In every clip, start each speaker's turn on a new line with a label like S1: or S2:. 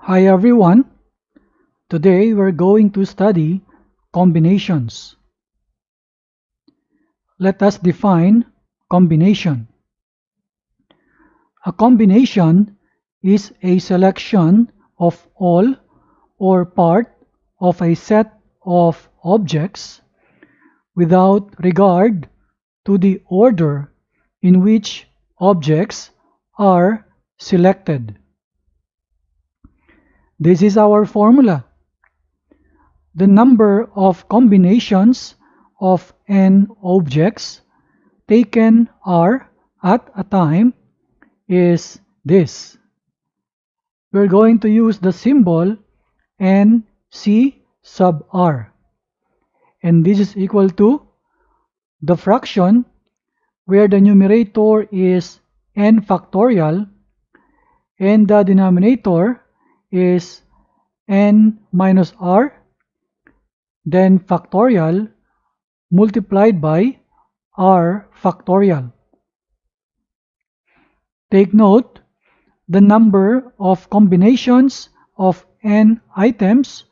S1: Hi everyone, today we're going to study combinations. Let us define combination. A combination is a selection of all or part of a set of objects without regard to the order in which objects are selected. This is our formula. The number of combinations of n objects taken R at a time is this. We're going to use the symbol NC sub R. And this is equal to the fraction where the numerator is n factorial and the denominator is n minus R, then factorial multiplied by R factorial. Take note, the number of combinations of n items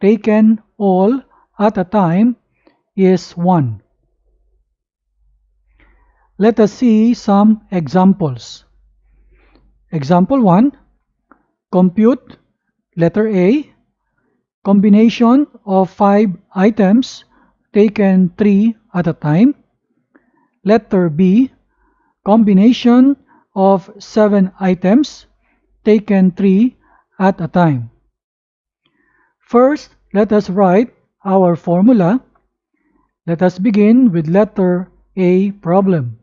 S1: taken all at a time is 1. Let us see some examples. Example 1. Compute letter A, combination of 5 items taken 3 at a time. Letter B, combination of 7 items taken 3 at a time. First, let us write our formula. Let us begin with letter A problem.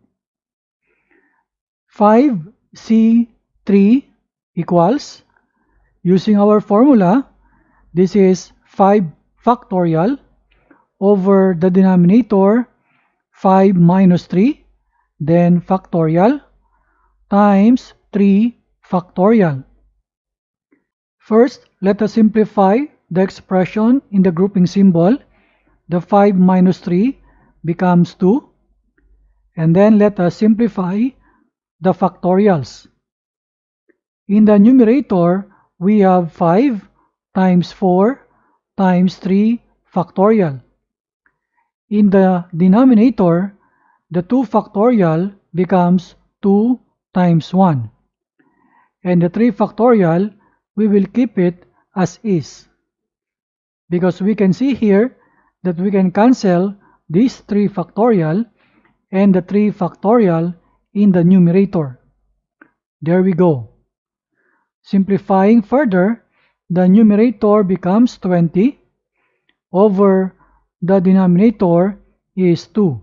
S1: 5C3 equals, using our formula, this is 5 factorial over the denominator 5 minus 3, then factorial, times 3 factorial. First, let us simplify the expression in the grouping symbol. The 5 minus 3 becomes 2. And then let us simplify the factorials. In the numerator, we have 5 times 4 times 3 factorial. In the denominator, the 2 factorial becomes 2 times 1. And the 3 factorial, we will keep it as is. Because we can see here that we can cancel this 3 factorial and the 3 factorial in the numerator. There we go. Simplifying further, the numerator becomes 20 over the denominator is 2.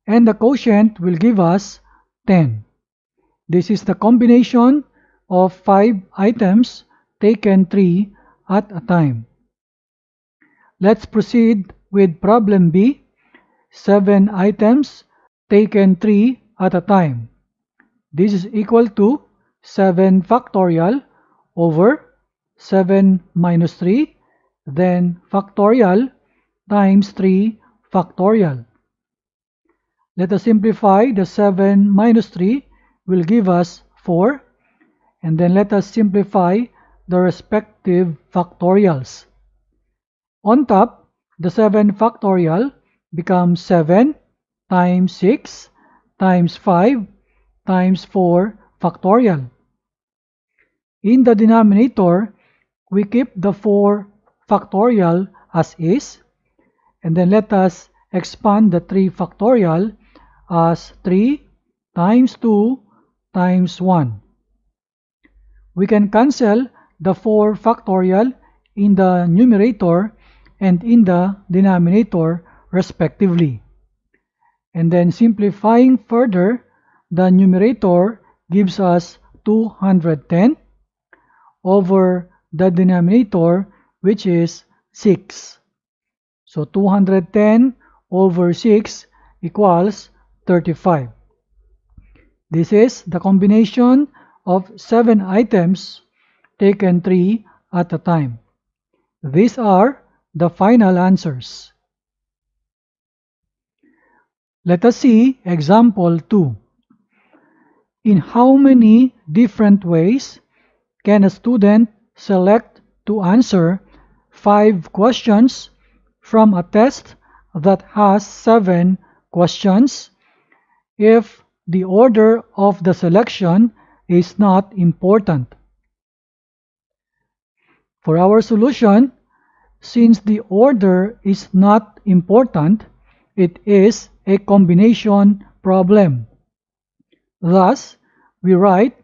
S1: And the quotient will give us 10. This is the combination of 5 items taken 3 at a time. Let's proceed with problem B. 7 items taken 3 at a time. This is equal to 7 factorial over 7 minus 3, then factorial times 3 factorial. Let us simplify. The 7 minus 3 will give us 4, and then let us simplify the respective factorials. On top, the 7 factorial becomes 7 times 6 times 5 times 4 factorial. In the denominator, we keep the 4 factorial as is, and then let us expand the 3 factorial as 3 times 2 times 1. We can cancel the 4 factorial in the numerator and in the denominator respectively. And then simplifying further, the numerator gives us 210 over the denominator, which is 6. So 210 over 6 equals 35. This is the combination of 7 items taken 3 at a time. These are the final answers. Let us see example 2. In how many different ways can a student select to answer 5 questions from a test that has 7 questions if the order of the selection is not important? For our solution, since the order is not important, it is a combination problem. Thus, we write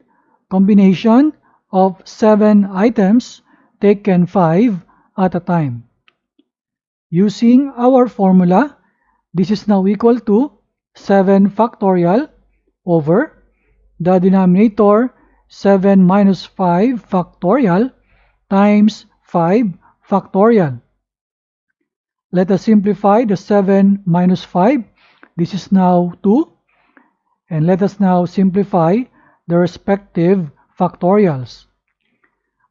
S1: combination of 7 items taken 5 at a time. Using our formula, this is now equal to 7 factorial over the denominator 7 minus 5 factorial times 5 factorial. Let us simplify the 7 minus 5. This is now 2. And let us now simplify the respective factorials.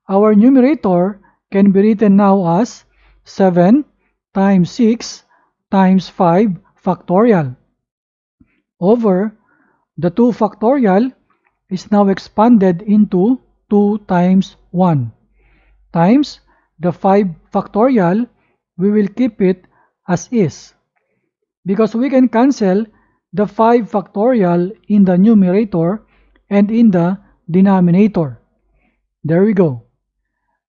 S1: Our numerator can be written now as 7 times 6 times 5 factorial over the 2 factorial is now expanded into 2 times 1 times the 5 factorial. We will keep it as is because we can cancel the 5 factorial in the numerator and in the denominator. There we go.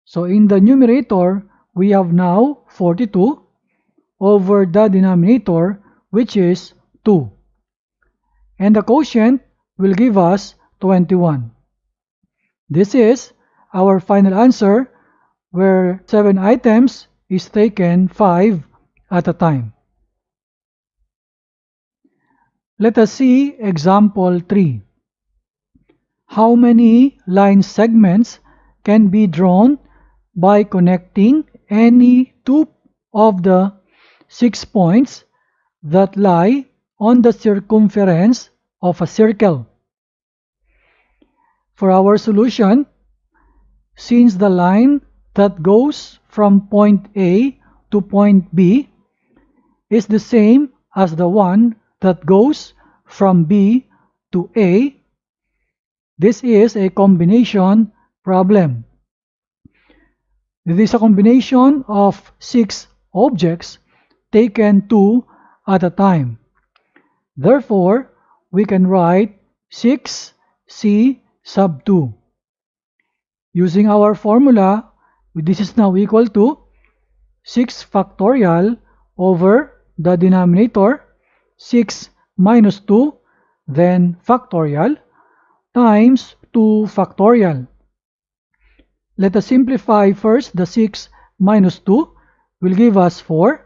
S1: So in the numerator, we have now 42 over the denominator, which is 2. And the quotient will give us 21. This is our final answer, where 7 items is taken 5 at a time. Let us see example 3. How many line segments can be drawn by connecting any 2 of the 6 points that lie on the circumference of a circle? For our solution, since the line that goes from point A to point B is the same as the one that goes from B to A, this is a combination problem. It is a combination of 6 objects taken 2 at a time. Therefore, we can write 6C sub 2. Using our formula, this is now equal to 6 factorial over the denominator 6 minus 2, then factorial, times 2 factorial. Let us simplify first. The 6 minus 2 will give us 4.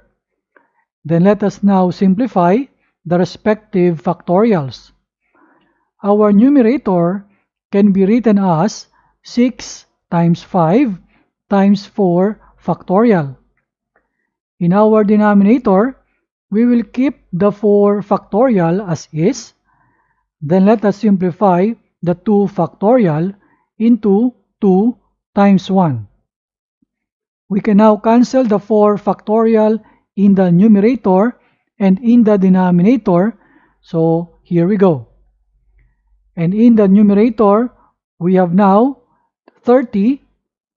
S1: Then let us now simplify the respective factorials. Our numerator can be written as 6 times 5 times 4 factorial. In our denominator, we will keep the 4 factorial as is. Then let us simplify the 2 factorial into 2 times 1. We can now cancel the 4 factorial in the numerator and in the denominator. So here we go. And in the numerator, we have now 30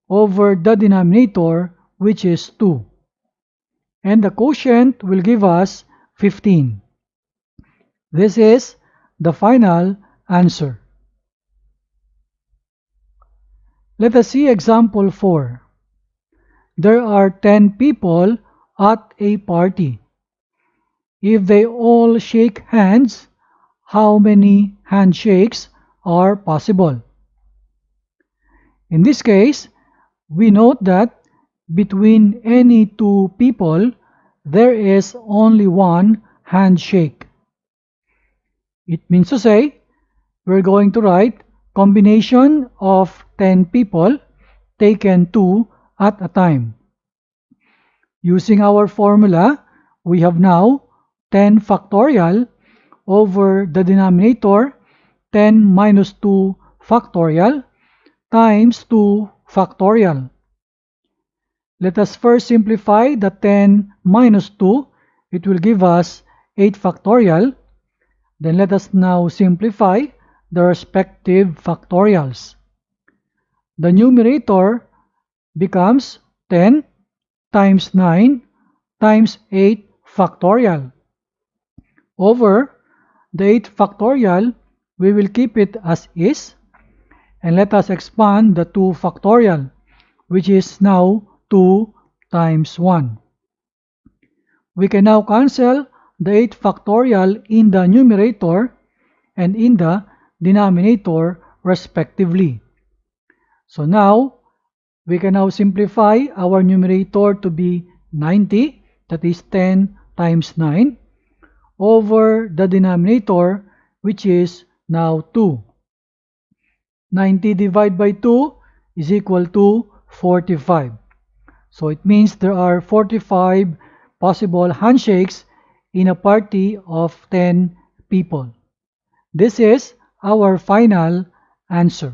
S1: over the denominator, which is 2. And the quotient will give us 15. This is the final answer. Let us see example 4. There are 10 people at a party. If they all shake hands, how many handshakes are possible? In this case, we note that between any 2 people, there is only 1 handshake. It means to say, we're going to write combination of 10 people taken 2 at a time. Using our formula, we have now 10 factorial over the denominator 10 minus 2 factorial times 2 factorial. Let us first simplify the 10 minus 2. It will give us 8 factorial. Then let us now simplify the respective factorials. the numerator becomes 10 times 9 times 8 factorial. Over the 8 factorial, we will keep it as is, and let us expand the 2 factorial, which is now 2 times 1. We can now cancel the 8 factorial in the numerator and in the denominator respectively. So now, we can now simplify our numerator to be 90, that is 10 times 9, over the denominator, which is now 2. 90 divided by 2 is equal to 45. So it means there are 45 possible handshakes in a party of 10 people. This is our final answer.